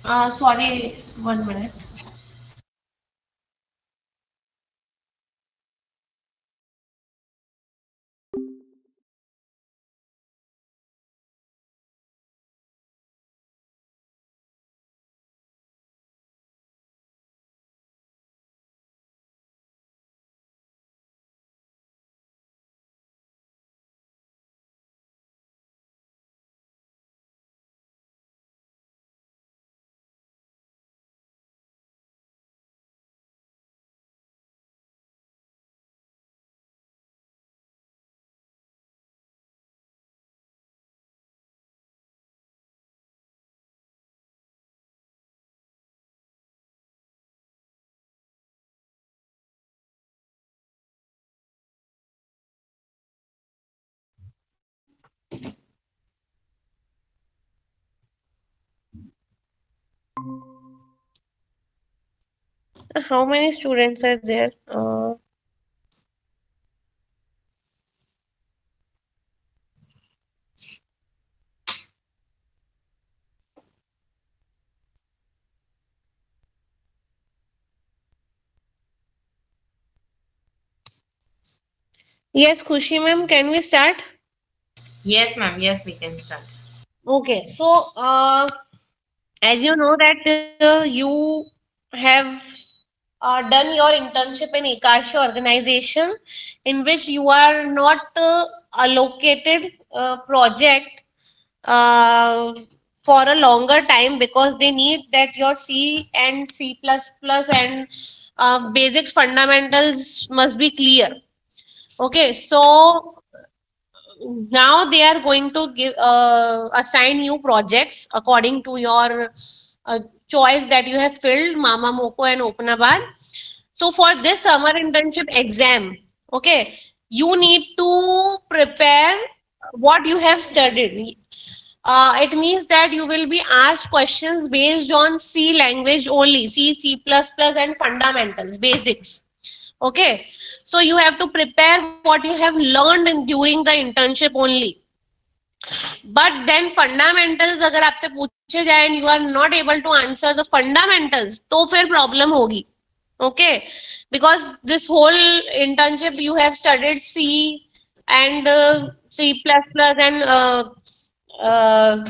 Sorry, 1 minute. How many students are there? Yes, Khushi ma'am, can we start? Yes, ma'am. Yes, we can start. Okay, so as you know that you have done your internship in Ekashi organization in which you are not allocated project uh, for a longer time because they need that your C and C++ and basics fundamentals must be clear. Okay, so now they are going to give assign you projects according to your uh, choice that you have filled, Mama Moko and Openabad. So for this summer internship exam, okay, you need to prepare what you have studied. It means that you will be asked questions based on C language only, C, C++, and fundamentals, basics. Okay, so you have to prepare what you have learned during the internship only. But then fundamentals अगर आपसे पूछे जाए and you are not able to answer the fundamentals तो फिर problem होगी. Okay, because this whole internship you have studied C and C++ and uh,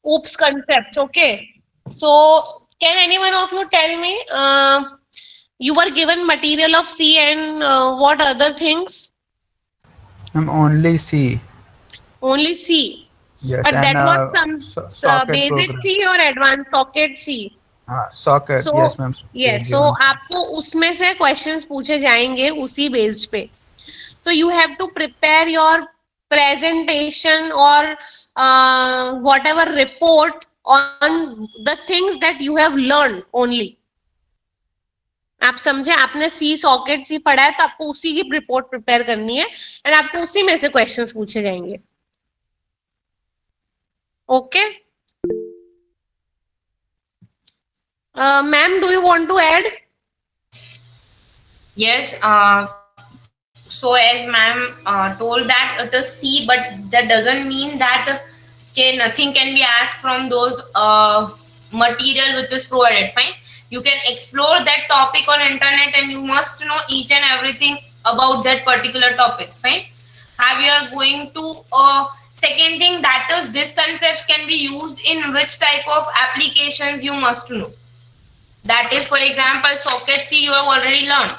oops concepts. Okay, so can any one of you tell me you were given material of C and what other things? I'm only C. Only C. Yes, But and that was some socket basic program. C or advanced socket C. Socket. So Yes, ma'am. We are yes, so given. आपको उसमें से questions पूछे जाएंगे उसी based पे. So you have to prepare your presentation or whatever report on the things that you have learned only. आप समझे, आपने सी सॉकेट सी पढ़ा है तो आपको उसी की रिपोर्ट प्रिपेयर करनी है एंड आपको उसी में से क्वेश्चंस पूछे जाएंगे. Okay ma'am, do you want to add? Yes. So as ma'am told that it is C, but that doesn't mean that nothing can be asked from those material which is provided. Fine. You can explore that topic on internet, and you must know each and everything about that particular topic. Fine. Have you are going to second thing, that is these concepts can be used in which type of applications you must know. That is, for example, socket C you have already learned.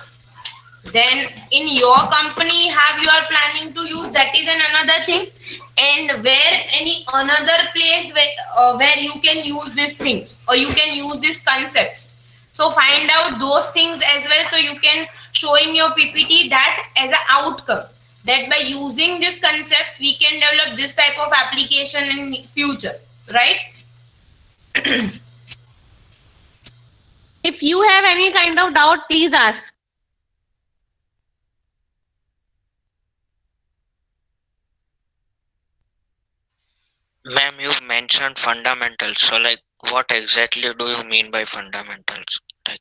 Then in your company have you are planning to use, that is another thing. And where any another place where you can use these things or you can use these concepts, so find out those things as well, so you can show in your PPT that as an outcome, that by using these concepts we can develop this type of application in future, right? If you have any kind of doubt, please ask. Ma'am, you mentioned fundamentals. So, like, what exactly do you mean by fundamentals? Like,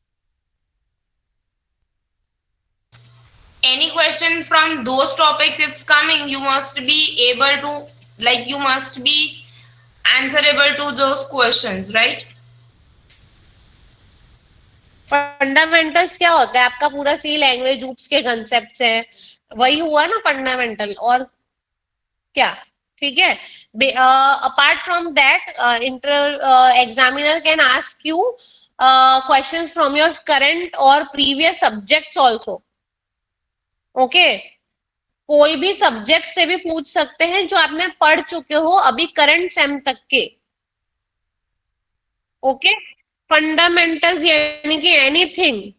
Any question from those topics if it's coming, you must be able to, like, you must be answerable to those questions, right? Fundamentals क्या होता है? आपका पूरा सी language oops के concepts हैं, वही हुआ ना फंडामेंटल, और क्या? ठीक है. Apart from that, examiner can ask you questions from your current और प्रीवियस सब्जेक्ट्स आल्सो. ओके, कोई भी सब्जेक्ट से भी पूछ सकते हैं जो आपने पढ़ चुके हो अभी करंट सेम तक के. ओके, फंडामेंटल्स यानी कि एनीथिंग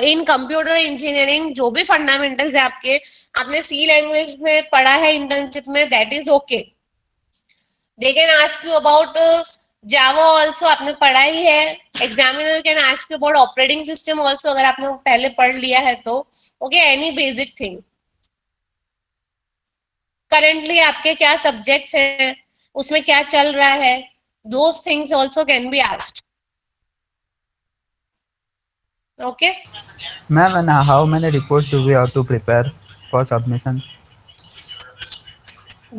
इन कंप्यूटर इंजीनियरिंग, जो भी फंडामेंटल्स है आपके, आपने सी लैंग्वेज में पढ़ा है इंटर्नशिप में, that is okay. They can ask you about Java also, आपने पढ़ा ही है. Examiner can ask you about operating system also, अगर आपने पहले पढ़ लिया है तो. Okay, any basic thing. Currently आपके क्या सब्जेक्ट्स हैं, उसमें क्या चल रहा है, those things also can be asked. Okay. Ma'am, and how many reports do we have to prepare for submission?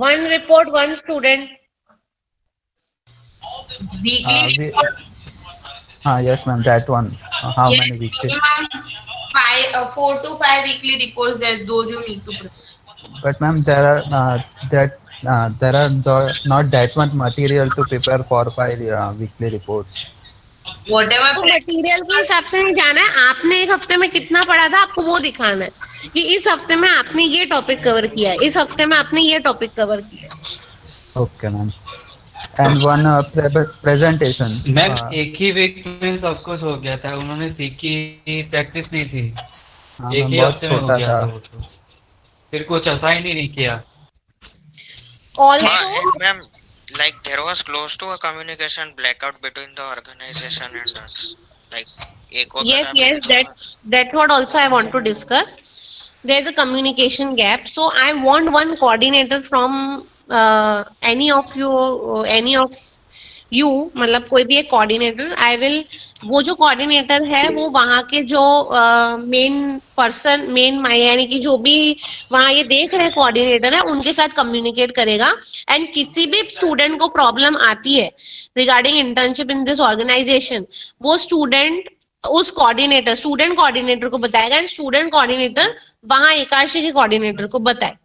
One report, one student. Weekly report. Yes, ma'am, that one. How Yes, many weekly? minimum 4 to 5 weekly reports. That those you need to prepare. But ma'am, there are not that much material to prepare for 5 weekly reports. Whatever. तो material के हिसाब से नहीं जाना है. आपने एक हफ्ते में कितना पढ़ा था, आपको वो दिखाना है कि इस हफ्ते में आपने ये टॉपिक कवर किया है, इस हफ्ते में आपने ये टॉपिक कवर किया है. Okay, ma'am. And one presentation. Ma'am एक ही वीक में सब कुछ हो गया था, उन्होंने सीखी प्रैक्टिस नहीं थी. एक ही बहुत हफ्ते में हो छोटा गया था. था वो तो. फिर कुछ असाइन ही नहीं किया. Also, and ma'am, like there was close to a communication blackout between the organization and us. Like एक होता yes, था yes, application that's what also I want to discuss. There's a communication gap, so I want one coordinator from any of you, मतलब कोई भी एक coordinator. I will, वो जो coordinator है वो वहाँ के जो मेन यानी कि जो भी वहाँ ये देख रहे कोऑर्डिनेटर है उनके साथ कम्युनिकेट करेगा. एंड किसी भी स्टूडेंट को प्रॉब्लम आती है regarding internship in this organisation, वो स्टूडेंट कोऑर्डिनेटर को बताएगा, एंड स्टूडेंट कोऑर्डिनेटर वहाँ एकादशी के कोऑर्डिनेटर को बताए.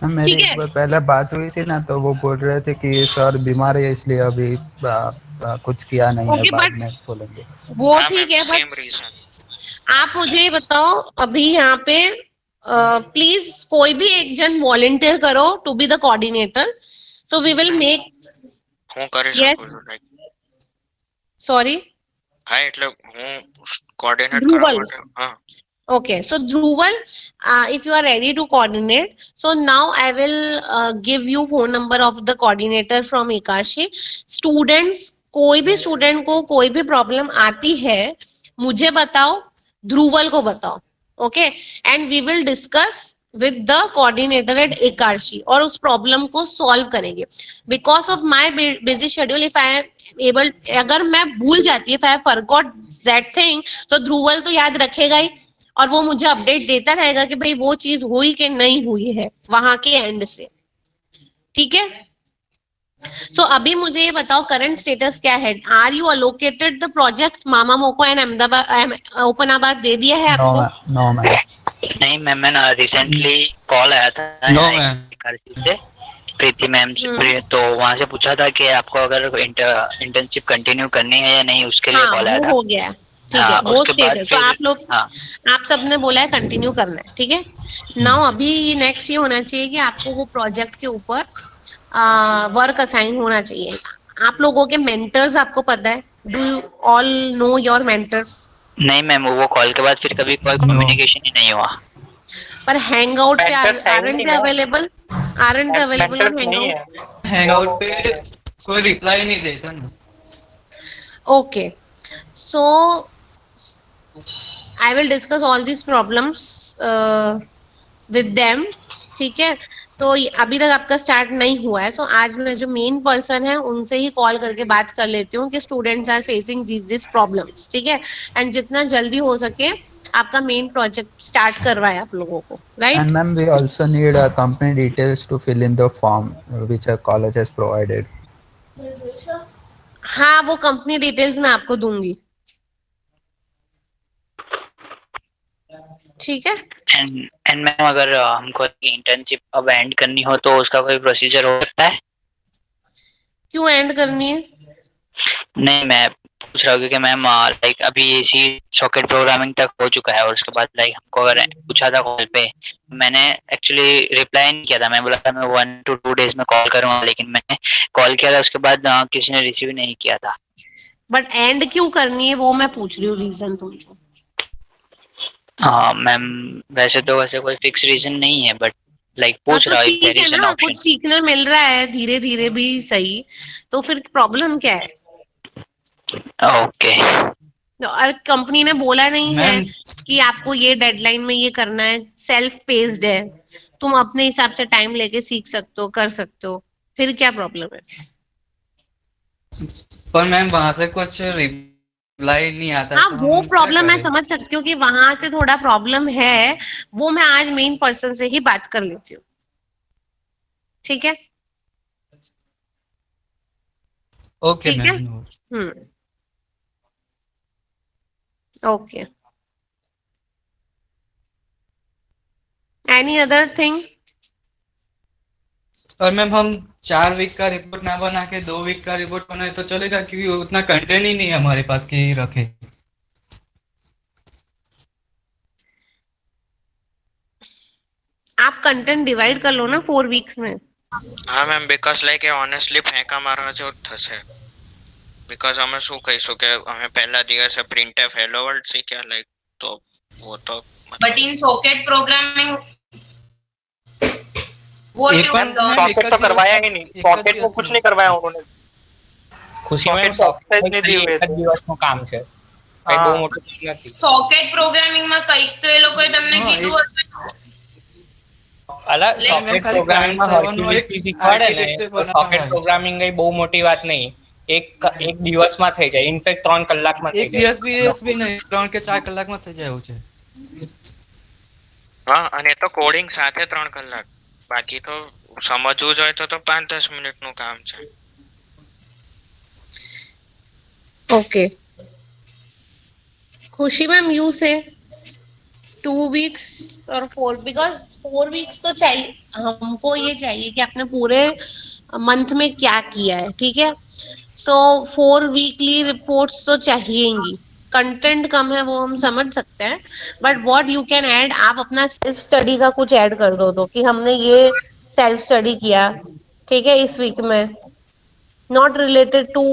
मेरी एक बार पहले बात हुई थी ना, तो वो बोल रहे थे कि सर बीमार है इसलिए अभी कुछ किया नहीं है, Okay, बाद but- में बोलेंगे. वो हाँ, ठीक ma'am, है, same बट reason. आप मुझे ये बताओ अभी यहाँ पे प्लीज कोई भी एक जन वॉलंटियर करो to be the coordinator, so we will make. હું કરી Yes. શકું છું like सॉरी. હા એટલે હું કોઓર્ડિનેટ Dhruval. કરવા માટે હા. Okay, so Dhruval, if you are ready to coordinate, so now I will give you phone number of the coordinator from Ekashi. Students, कोई भी स्टूडेंट को कोई भी प्रॉब्लम आती है मुझे बताओ, ध्रुवल को बताओ. Okay, and we will discuss with the coordinator at Ekadashi और उस प्रॉब्लम को सॉल्व करेंगे. Because of my busy schedule, if I am able, अगर मैं भूल जाती, if I forgot that thing, तो ध्रुवल तो याद रखेगा ही और वो मुझे अपडेट देता रहेगा कि भाई वो चीज हुई कि नहीं हुई है वहां के एंड से. ठीक है. सो अभी मुझे ये बताओ करंट स्टेटस क्या है. Are you allocated the project मामा मोको एंड अहमदाबाद ओपनाबाद दे दिया है नो आपको? No ma'am. नहीं मैम, मैं रिसेंटली कॉल आया था No, ma'am. से प्रीति मैम से, तो वहाँ से पूछा था कि आपको अगर इंटर्नशिप कंटिन्यू करनी है या नहीं, उसके लिए हाँ, कॉल आया वो था. हो गया. ठीक है, हाँ, वो उसके बाद स्टेटस तो फिर- आप लोग, हाँ आप सबने बोला है कंटिन्यू करना है. ठीक है. नाउ अभी नेक्स्ट ये होना चाहिए कि आपको वो प्रोजेक्ट के ऊपर वर्क असाइन होना चाहिए. आप लोगों के मेंटर्स आपको पता है? Do you all know your mentors? नहीं मैम, वो कॉल के बाद फिर कभी कोई कम्युनिकेशन ही नहीं हुआ. पर हैंग आउट पे Mentors है ही आरंट नहीं ना. अवेलेबल मेंटर्स ऑन नहीं हैंग है. हैंगआउट पे कोई रिप्लाई नहीं देता ना. Okay, so I will discuss all these problems with them. ठीक है. तो अभी तक आपका स्टार्ट नहीं हुआ है, सो आज मैं जो मेन पर्सन है उनसे ही कॉल करके बात कर लेती हूँ कि students are facing this problems. ठीक है. एंड जितना जल्दी हो सके आपका मेन प्रोजेक्ट स्टार्ट करवाए आप लोगों को, right? And ma'am, we also need company details to fill in the form which our college has provided. हाँ, वो कंपनी डिटेल्स मैं आपको दूंगी, ठीक है? एंड मैम अगर हमको इंटर्नशिप अब एंड करनी हो तो उसका कोई प्रोसीजर हो सकता है? क्यों एंड करनी है? नहीं, मैं पूछ रहा हूँ क्योंकि मैम लाइक अभी इसी सॉकेट प्रोग्रामिंग तक हो चुका है और उसके बाद लाइक हमको अगर पूछा था कॉल पे, मैंने एक्चुअली रिप्लाई नहीं किया था। मैं बोला था मैं 1 to 2 days में कॉल करूंगा, लेकिन मैंने कॉल किया था उसके बाद किसी ने रिसीव नहीं किया था। बट एंड क्यों करनी है वो मैं पूछ रही हूँ, रीजन तुमको। हाँ मैम, वैसे तो वैसे कोई फिक्स रीजन नहीं है, बट लाइक पूछ तो रहा हूँ if ठीक there है is an ना, option। कुछ सीखने मिल रहा है धीरे धीरे भी, सही, तो फिर प्रॉब्लम क्या है? ओके और कंपनी ने बोला नहीं है मैम कि आपको ये डेडलाइन में ये करना है, सेल्फ पेस्ड है, तुम अपने हिसाब से टाइम लेके सीख सकते हो, कर सकते हो, फिर क्या प्रॉब्लम है? पर मैम वहां से कुछ रिप्लाई नहीं आता। हाँ, तो वो हम क्या प्रॉब्लम मैं करें? समझ सकती हूँ कि वहां से थोड़ा प्रॉब्लम है, वो मैं आज मेन पर्सन से ही बात कर लेती हूँ, ठीक है? ओके ठीक है, ma'am. Okay. Any other thing? और मैम हम 4 वीक का रिपोर्ट ना बना के 2 वीक का रिपोर्ट बनाए तो चलेगा, क्योंकि उतना कंटेंट ही नहीं है हमारे पास कि रखे। आप कंटेंट डिवाइड कर लो ना 4 वीक्स में। હા ma'am, because like a honestly ફેંકા મારવા જેવું જ થશે. બીકોઝ અમે શું કહીશું કે અમે પહેલા દિવસે પ્રિન્ટએફ હેલો વર્લ્ડ શીખ્યા, લાઈક તો वो तो But in socket programming, what एक you बार learn? सॉकेट तो करवाया ही नहीं, सॉकेट को कुछ नहीं करवाया उन्होंने। ખુશી મેમ सॉकेट तो एक्सरसाइज नहीं दी ખાલી हुए એક જ थे। દિવસનું કામ છે, કઈ બહુ મોટું કામ નથી. સોકેટ પ્રોગ્રામિંગ માં કઈક તો એ લોકોએ તમને હા, કીધું હશે. અલા Like, સોકેટ ખાલી પ્રોગ્રામિંગ માં client server નો હર્ક્યુલિસ એક શીખવાડે ને architecture તો બનાવવા સોકેટ હોય. પ્રોગ્રામિંગ કઈ બહુ મોટી વાત નહીં, એક દિવસમાં થઈ જાય, ઇનફેક્ટ 3 કલાકમાં થઈ એક જાય. દિવસ બી નહીં, 3 કે 4 કલાકમાં થઈ જાય એવું છે. હા, અને તો કોડિંગ સાથે 3 કલાક, બાકી તો સમજવું જોઈએ તો 5-10 મિનિટનું કામ છે. ओके, खुशी मैम यू से 2 वीक्स और 4, बिकॉज 4 वीक्स तो चाहिए हमको, ये चाहिए कि आपने पूरे मंथ में क्या किया है, ठीक है? सो 4 वीकली रिपोर्ट्स तो चाहिएंगी। कंटेंट कम है वो हम समझ सकते हैं, but what you can add, आप अपना सेल्फ स्टडी का कुछ ऐड कर दो तो कि हमने ये सेल्फ स्टडी किया, ठीक है, इस वीक में, not related to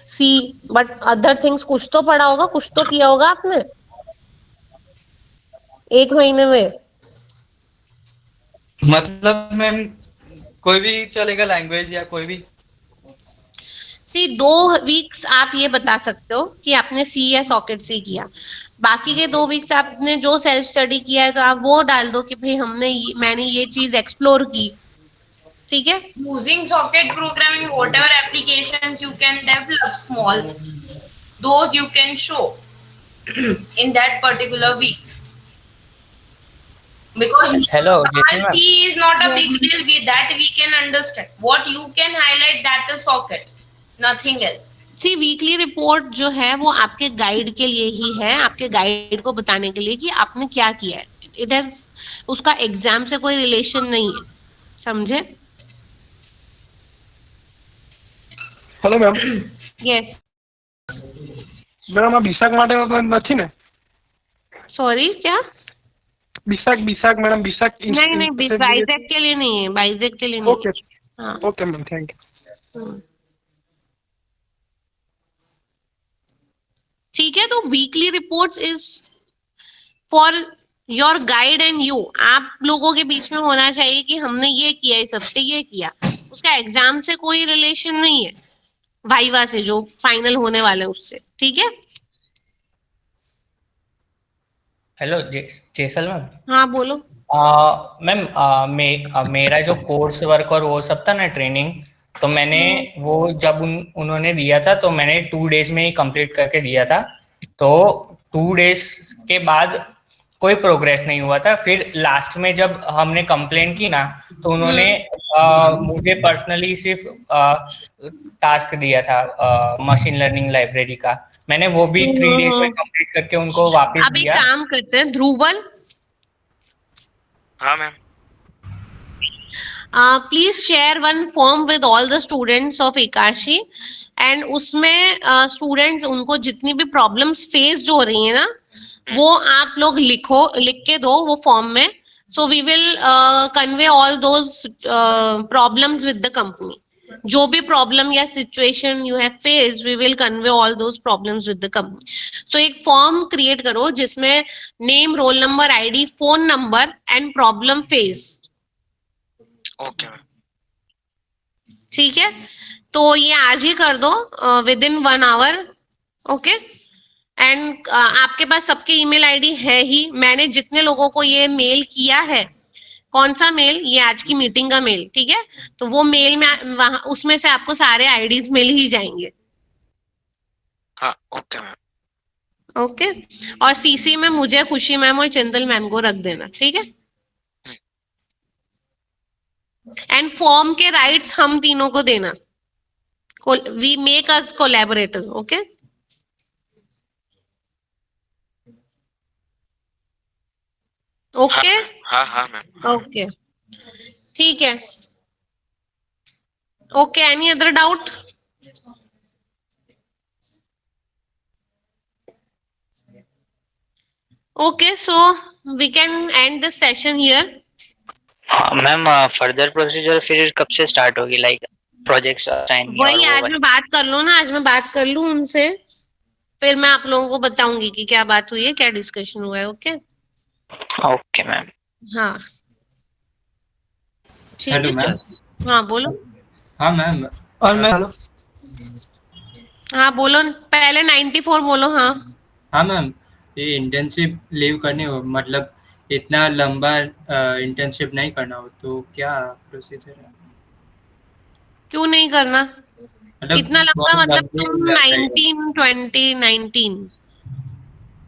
C but other things, कुछ तो पढ़ा होगा, कुछ तो किया होगा आपने 1 महीने में। मतलब मैम कोई भी चलेगा, लैंग्वेज या कोई भी? सी 2 वीक्स आप ये बता सकते हो कि आपने सी या सॉकेट से किया, बाकी के 2 वीक्स आपने जो सेल्फ स्टडी किया है तो आप वो डाल दो कि भाई मैंने ये चीज एक्सप्लोर की, ठीक है? Using socket programming, whatever applications you can develop small, those you can show in that particular week. Because Hello, Jyoti ma'am. C is not a big deal, that we can understand. What you can highlight, that is socket, nothing else. C weekly report जो है वो आपके guide के लिए ही है, आपके guide को बताने के लिए कि आपने क्या किया है, इट हैज, उसका एग्जाम से कोई रिलेशन नहीं है, समझे? हेलो मैम, यस, મેડમ આ બિસાક માટે નથી ને? सॉरी क्या? બિસાક मैडम, બિસાक नहीं नहीं, बाइजेक के लिए नहीं है, बाइजेक के लिए नहीं। ओके हाँ, ओके मैम, थैंक यू। ठीक है, तो weekly reports is for your guide and you, आप लोगों के बीच में होना चाहिए कि हमने ये किया, इस हफ्ते ये किया, उसका एग्जाम से कोई रिलेशन नहीं है, वाइवा से जो फाइनल होने वाले उससे, ठीक है? Hello Jesal ma'am. हाँ बोलो। मैम मेरा जो कोर्स वर्क और वो सब था ना, ट्रेनिंग, तो मैंने वो जब उन्होंने दिया था तो मैंने 2 days में ही कंप्लीट करके दिया था। तो 2 days के बाद कोई प्रोग्रेस नहीं हुआ था। फिर लास्ट में जब हमने कंप्लेंट की ना, तो उन्होंने मुझे पर्सनली सिर्फ टास्क दिया था मशीन लर्निंग लाइब्रेरी का। मैंने वो भी 3 डेज में कंप्लीट करके उनको वापस अब एक दिया। काम करते हैं, ध्रुवल, हाँ ma'am. Please share one form with all the students of Ekadashi, and उसमें स्टूडेंट्स उनको जितनी भी प्रॉब्लम्स फेस जो हो रही है ना, वो आप लोग लिख के दो वो फॉर्म में। So we will convey all those problems with the company. जो भी प्रॉब्लम या situation you have faced, we will convey all those problems with the company. So एक फॉर्म क्रिएट करो जिसमें name, roll number, ID, phone number and problem face. Okay ma'am. ठीक है, तो ये आज ही कर दो within 1 hour. Okay, and आपके पास सबके ईमेल आईडी है ही। मैंने जितने लोगों को ये मेल किया है, कौन सा मेल, ये आज की मीटिंग का मेल, ठीक है, तो वो मेल में वहां उसमें से आपको सारे आईडीज मिल ही जाएंगे। हाँ ओके मैम। ओके, और सीसी में मुझे, खुशी मैम और चंदल मैम को रख देना, ठीक है। एंड फॉर्म के राइट्स हम तीनों को देना। We make us collaborator. Okay, okay, हाँ हाँ मैम। ओके, ठीक है। Okay, any other doubt? Okay, so we can end this session here. Ma'am further procedure फिर कब से स्टार्ट होगी, लाइक प्रोजेक्ट्स असाइन? वही आज मैं बात कर लूँ ना, आज मैं बात कर लूँ उनसे, फिर मैं आप लोगों को बताऊंगी कि क्या बात हुई है, क्या डिस्कशन हुआ है। Okay, okay ma'am. हाँ ठीक हेलो है, मैम। चलो। हाँ बोलो। हाँ मैम। और मैं हाँ बोलो, पहले 94 बोलो। हाँ हाँ मैम, ये इंटर्नशिप लीव करनी हो, मतलब इतना लंबा इंटर्नशिप नहीं करना हो तो क्या प्रोसीजर है? क्यों नहीं करना? मतलब इतना लंबा बहुत मतलब लंबी तुम लग रही है। 19 20 19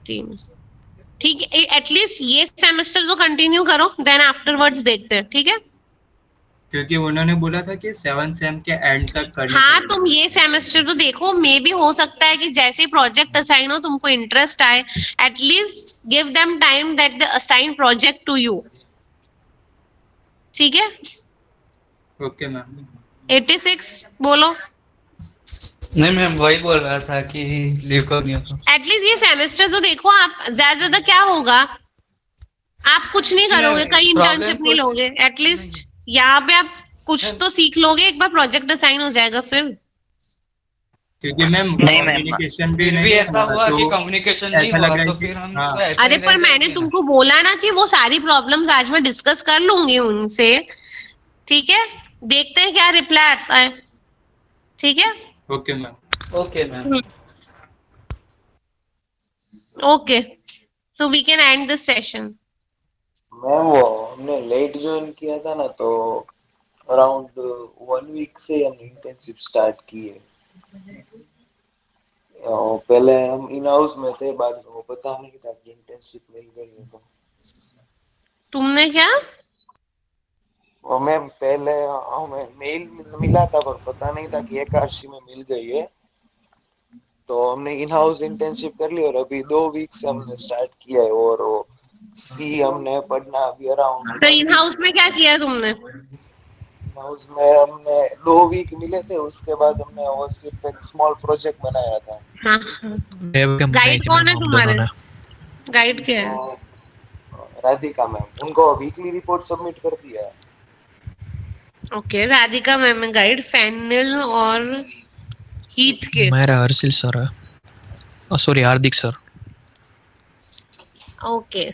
3, ठीक है, एटलीस्ट ये सेमेस्टर तो कंटिन्यू करो, देन आफ्टरवर्ड्स देखते हैं, ठीक है। क्योंकि उन्होंने बोला था कि 7 सेम के एंड तक करनी हाँ, पड़ेगी। तुम ये सेमेस्टर तो देखो, मे भी हो सकता है कि जैसे प्रोजेक्ट असाइन हो तुमको इंटरेस्ट आए, at least give them time that the assign project to you, ठीक है। Okay ma'am. 86 बोलो। नहीं मैम, वही बोल रहा था कि लीव करनी हो तो। एटलीस्ट ये सेमेस्टर तो देखो, आप ज्यादा ज्यादा क्या होगा, आप कुछ नहीं करोगे, कहीं इंटर्नशिप नहीं लोगे, एटलीस्ट यहाँ पे आप कुछ तो सीख लोगे, एक बार प्रोजेक्ट असाइन हो जाएगा फिर। क्योंकि मैम नहीं मैम, कम्युनिकेशन भी फिर नहीं भी है ऐसा ना, हुआ कि तो कम्युनिकेशन नहीं ऐसा लग हुआ, रहा है तो कि फिर हम हाँ। तो ऐसे अरे ही पर रह मैंने जाएंगे ना। तुमको बोला ना कि वो सारी प्रॉब्लम्स आज मैं डिस्कस कर लूंगी उनसे, ठीक है, देखते हैं क्या रिप्लाई आता है, ठीक है। Okay ma'am. Okay ma'am. Okay, so we can end this session. Ma'am वो हमने लेट ज्वाइन किया था ना, तो अराउंड 1 वीक से हम इंटर्नशिप स्टार्ट किए। पहले हम इन हाउस में थे, बाद में वो पता नहीं था कि इंटर्नशिप मिल गई है। तो तुमने क्या? वो मैम पहले हमें मेल मिला था, पर पता नहीं था कि एकादशी में मिल गई है, तो हमने इन हाउस इंटर्नशिप कर ली और अभी 2 वीक से हमने स्टार्ट किया है। और वो सी हमने पढ़ना अभी अराउंड तो 1 इन वीक हाउस में क्या किया तुमने? हाउस में हमने 2 वीक मिले थे, उसके बाद हमने वो सिर्फ एक स्मॉल प्रोजेक्ट बनाया था। हाँ, गाइड कौन है तुम्हारे? गाइड क्या है? राधिका मैम, उनको वीकली रिपोर्ट सबमिट कर दिया है। ओके, राधिका मैम गाइड, फैनल और हीथ के। मेरा हर्षिल सर है, सॉरी हार्दिक सर। ओके,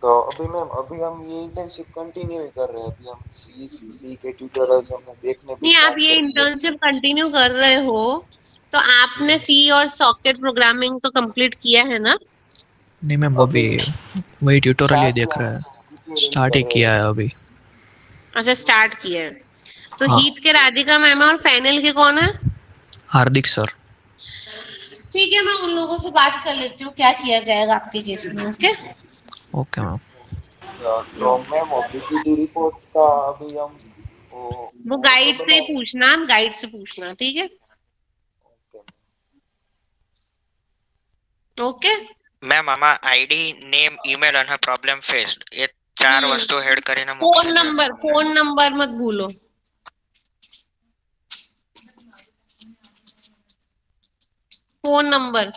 तो अभी मैम अभी हम ये इंटर्नशिप कंटिन्यू कर रहे हैं। अभी हम सी के ट्यूटोरियल्स हमने देखने भी नहीं आप स्टार्ट ये कर दिए। इंटर्नशिप कंटिन्यू कर रहे हो तो आपने सी और सॉकेट प्रोग्रामिंग तो कंप्लीट किया है ना? नहीं मैम, वो भी वही ट्यूटोरियल ही देख रहा है, स्टार्ट ही किया है अभी। अच्छा, स्टार्ट किया है। तो हाँ। हीथ के राधिका मैम और फैनल के कौन है? हार्दिक सर। ठीक है, मैं उन लोगों से बात कर लेती हूँ क्या किया जाएगा आपके केस में। Okay, okay ma'am. तो मैम वो पीपीटी रिपोर्ट का अभी हम वो गाइड से ही पूछना, गाइड से पूछना, ठीक है? ओके મેમ આમાં આઈડી નેમ ઈમેલ અને પ્રોબ્લેમ ફેસ્ડ એ ચાર વસ્તુ હેડ કરીને फोन મોકલી नंबर, फोन नंबर मत भूलो। फोन नंबर,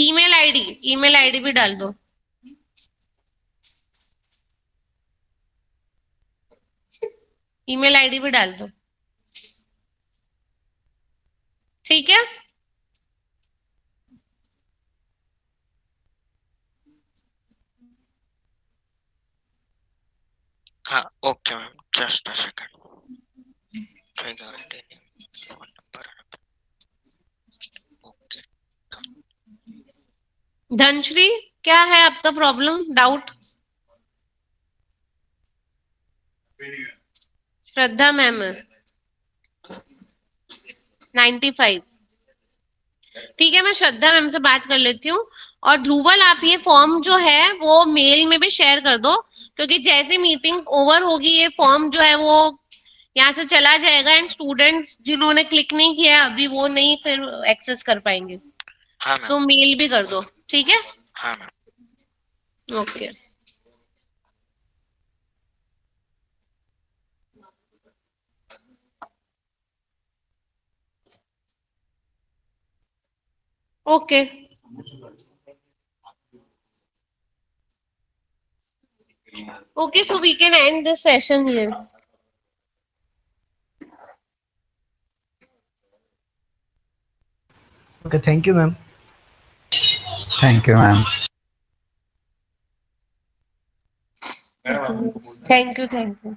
ईमेल आईडी भी डाल दो। ईमेल आईडी भी डाल दो, ठीक है? હા okay ma'am just a second થઈ ગયો ID phone number okay Dhanashree, क्या है आपका प्रॉब्लम, डाउट? श्रद्धा मैम 95। ठीक है, मैं श्रद्धा मैम से बात कर लेती हूँ। और ध्रुवल, आप ये फॉर्म जो है वो मेल में भी शेयर कर दो, क्योंकि जैसे मीटिंग ओवर होगी ये फॉर्म जो है वो यहाँ से चला जाएगा, एंड स्टूडेंट्स जिन्होंने क्लिक नहीं किया अभी वो नहीं फिर एक्सेस कर पाएंगे। हाँ मैम। तो मेल भी कर दो, ठीक है? हाँ ma'am. Okay. Okay, okay, so we can end this session here. Okay, thank you, ma'am. Thank you, ma'am. Thank you, thank you.